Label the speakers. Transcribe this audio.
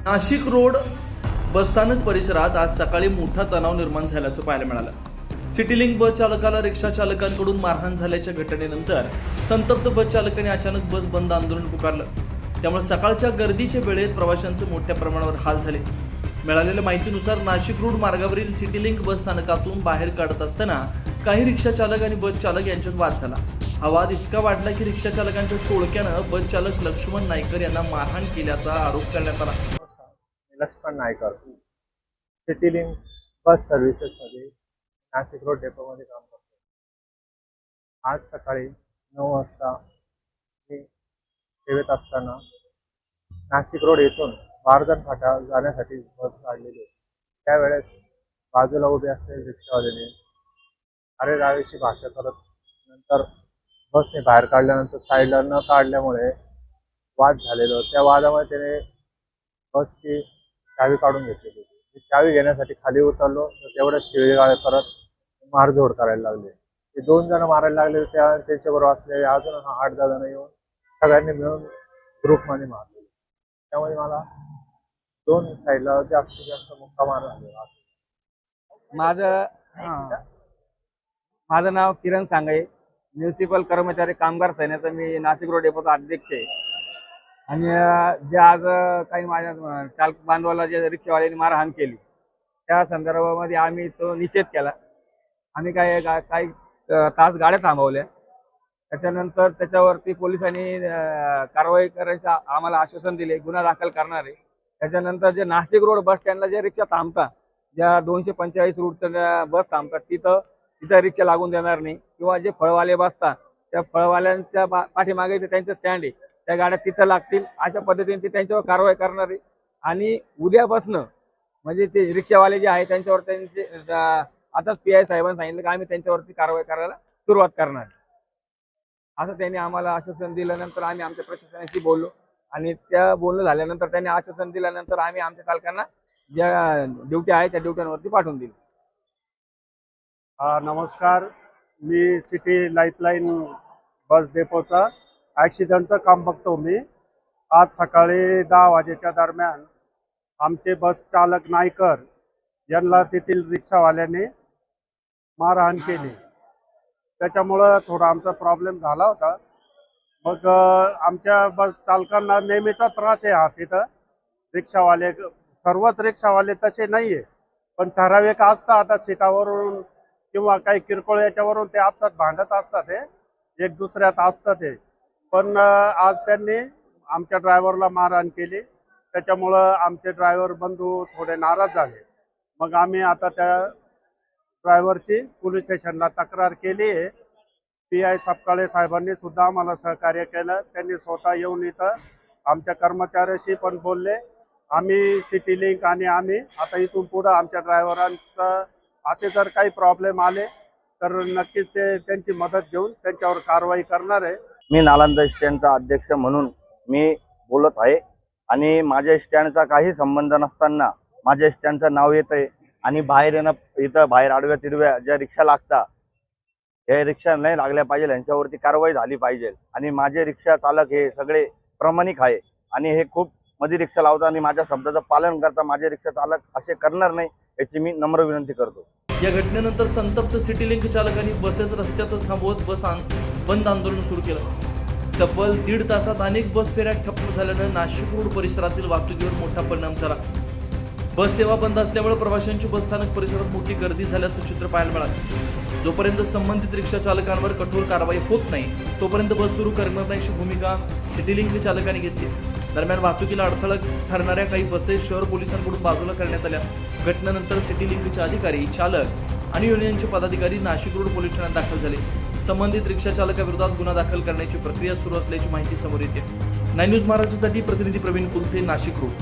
Speaker 1: Nashik road बसस्थानक परिसरात आज सकाळी मोठा तणाव निर्माण झाल्याचं पाहायला मिळालं. सिटीलिंक बस चालकाला रिक्षा चालकांकडून मारहाण झाल्याच्या घटनेनंतर संतप्त बस चालकाने अचानक बस बंद आंदोलन पुकारलं. त्यामुळे सकाळच्या गर्दीच्या वेळेत प्रवाशांचे मोठ्या प्रमाणावर हाल झाले. मिळालेल्या माहितीनुसार नाशिक रोड मार्गावरील सिटीलिंक बस स्थानकातून बाहेर काढत असताना काही रिक्षा चालक आणि बस चालक यांच्यात वाद झाला. हा वाद इतका वाढला की रिक्षा चालकांच्या टोळक्यानं बस चालक लक्ष्मण नायकर यांना मारहाण केल्याचा आरोप करण्यात आला.
Speaker 2: लक्ष्मण नायकर, सिटीलिंक बस सर्व्हिसेसमध्ये नाशिक रोड डेपोमध्ये काम करतो. आज सकाळी 9 वाजता मी सेवेत असताना नाशिक रोड येथून बारदान फाटा जाण्यासाठी बस काढलेली होती. त्यावेळेस बाजूला उभे असलेले रिक्षावाल्याने अरे रावेची भाषा करत नंतर बसने बाहेर काढल्यानंतर साईडला न काढल्यामुळे वाद झालेला. त्या वादामुळे त्याने बसची चावी काढून घेतलेली. चावी घेण्यासाठी खाली उतरलो तर तेवढ्या शिवीगाळ करत मारझोड करायला लागले. ते 2 जण मारायला लागले. त्यांच्याबरोबर असलेले अजून 8-10 जण येऊन सगळ्यांनी मिळून ग्रुपमध्ये मारले. त्यामुळे मला 2 साईडला जास्तीत जास्त मुक्का मार झालेला.
Speaker 3: माझं नाव किरण सांगळे, म्युनिसिपल कर्मचारी कामगार सेनेचा मी नाशिक रोड डेपोचा अध्यक्ष आहे. आणि जे आज काही माझ्या चालक बांधवाला जे रिक्षावाल्यांनी मारहाण केली त्या संदर्भामध्ये आम्ही तो निषेध केला. आम्ही काही तास गाड्या थांबवल्या. त्याच्यानंतर त्याच्यावरती पोलिसांनी कारवाई करायचं आम्हाला आश्वासन दिले, गुन्हा दाखल करणार आहे. त्याच्यानंतर जे नाशिक रोड बस स्टँडला जे रिक्षा थांबतात, ज्या 245 रूटच्या बस थांबतात तिथं रिक्षा लागून देणार नाही. किंवा जे फळवाले बसतात त्या फळवाल्यांच्या पाठीमागे जे त्यांचं स्टँड आहे त्या गाड्या तिथं लागतील. अशा पद्धतीने ते त्यांच्यावर कारवाई करणार आहे. आणि उद्यापासनं म्हणजे ते रिक्षावाले जे आहे त्यांच्यावर त्यांचे आताच PI साहेबांनी सांगितलं की आम्ही त्यांच्यावरती कारवाई करायला सुरुवात करणार आहे, असं त्यांनी आम्हाला आश्वासन दिल्यानंतर आम्ही आमच्या प्रशासनाशी बोललो. आणि त्या बोलणं झाल्यानंतर त्यांनी आश्वासन दिल्यानंतर आम्ही आमच्या चालकांना ज्या ड्युटी आहे त्या ड्युट्यांवरती पाठवून दिली.
Speaker 2: नमस्कार, मी सिटी लाईफलाईन बस डेपोचा ॲक्सिडेंटचं काम बघतो. मी आज सकाळी 10 वाजेच्या दरम्यान आमचे बस चालक नायकर यांना तेथील रिक्षावाल्याने मारहाण केली. त्याच्यामुळं थोडा आमचा प्रॉब्लेम झाला होता. मग आमच्या बस चालकांना नेहमीचा त्रास आहे हा. तिथं रिक्षावाले सर्वच रिक्षावाले तसे नाही आहे, पण ठराविक असतं. आता सीटावरून किंवा काही किरकोळ याच्यावरून ते आपसात भांडत असतात, हे एक दुसऱ्यात असतं ते. पण आज त्यांनी आमच्या ड्रायव्हरला मारहाण केली. त्याच्यामुळं आमचे ड्रायव्हर बंधू थोडे नाराज झाले. मग आम्ही आता त्या ड्रायव्हरची पोलीस स्टेशनला तक्रार केली आहे. PI सपकाळे साहेबांनी सुद्धा आम्हाला सहकार्य केलं. त्यांनी स्वतः येऊन इथं आमच्या कर्मचाऱ्याशी पण बोलले. आम्ही सिटीलिंक आणि आम्ही आता इथून पुढं आमच्या ड्रायव्हरांचं असे जर काही प्रॉब्लेम आले तर नक्कीच ते त्यांची मदत घेऊन त्यांच्यावर कारवाई करणार आहे.
Speaker 4: मी नालंदा स्टँडचा अध्यक्ष म्हणून मी बोलत आहे. आणि माझ्या स्टँडचा काही संबंध नसताना माझ्या स्टँडचं नाव येत आहे. आणि इथं बाहेर आडव्या तिडव्या ज्या रिक्षा लागतात हे रिक्षा नाही लागल्या पाहिजे, यांच्यावरती कारवाई झाली पाहिजे. आणि माझे रिक्षा चालक हे सगळे प्रामाणिक आहे आणि हे खूप मध्ये रिक्षा लावतात आणि माझ्या शब्दाचं पालन करता. माझे रिक्षा चालक असे करणार नाही याची मी नम्र विनंती करतो.
Speaker 1: या घटनेनंतर संतप्त सिटीलिंक चालकांनी बसेस रस्त्यातच थांबवत बंद आंदोलन सुरू केलं. तब्बल 1.5 तासात अनेक बस फेऱ्या ठप्प झाल्यानं नाशिक रोड परिसरातील वाहतुकीवर मोठा परिणाम झाला. बस सेवा बंद असल्यामुळे प्रवाशांची बसस्थानक परिसरात मोठी गर्दी झाल्याचं चित्र पाहायला मिळालं. जोपर्यंत संबंधित रिक्षा चालकांवर कठोर कारवाई होत नाही तोपर्यंत बस सुरू करणार नाही अशी भूमिका सिटीलिंक चालकांनी घेतली. दरम्यान वाहतुकीला अडथळा ठरणाऱ्या काही बसेस शहर पोलिसांकडून बाजूला करण्यात आल्या. घटनेनंतर सिटीलिंकचे अधिकारी, चालक आणि युनियनचे पदाधिकारी नाशिक रोड पोलीस ठाण्यात दाखल झाले. संबंधित रिक्षा चालकाविरोधात गुन्हा दाखल करण्याची प्रक्रिया सुरू असल्याची माहिती समोर येते. 9 न्यूज महाराष्ट्रासाठी प्रतिनिधी प्रवीण कुलथे, नाशिक रोड.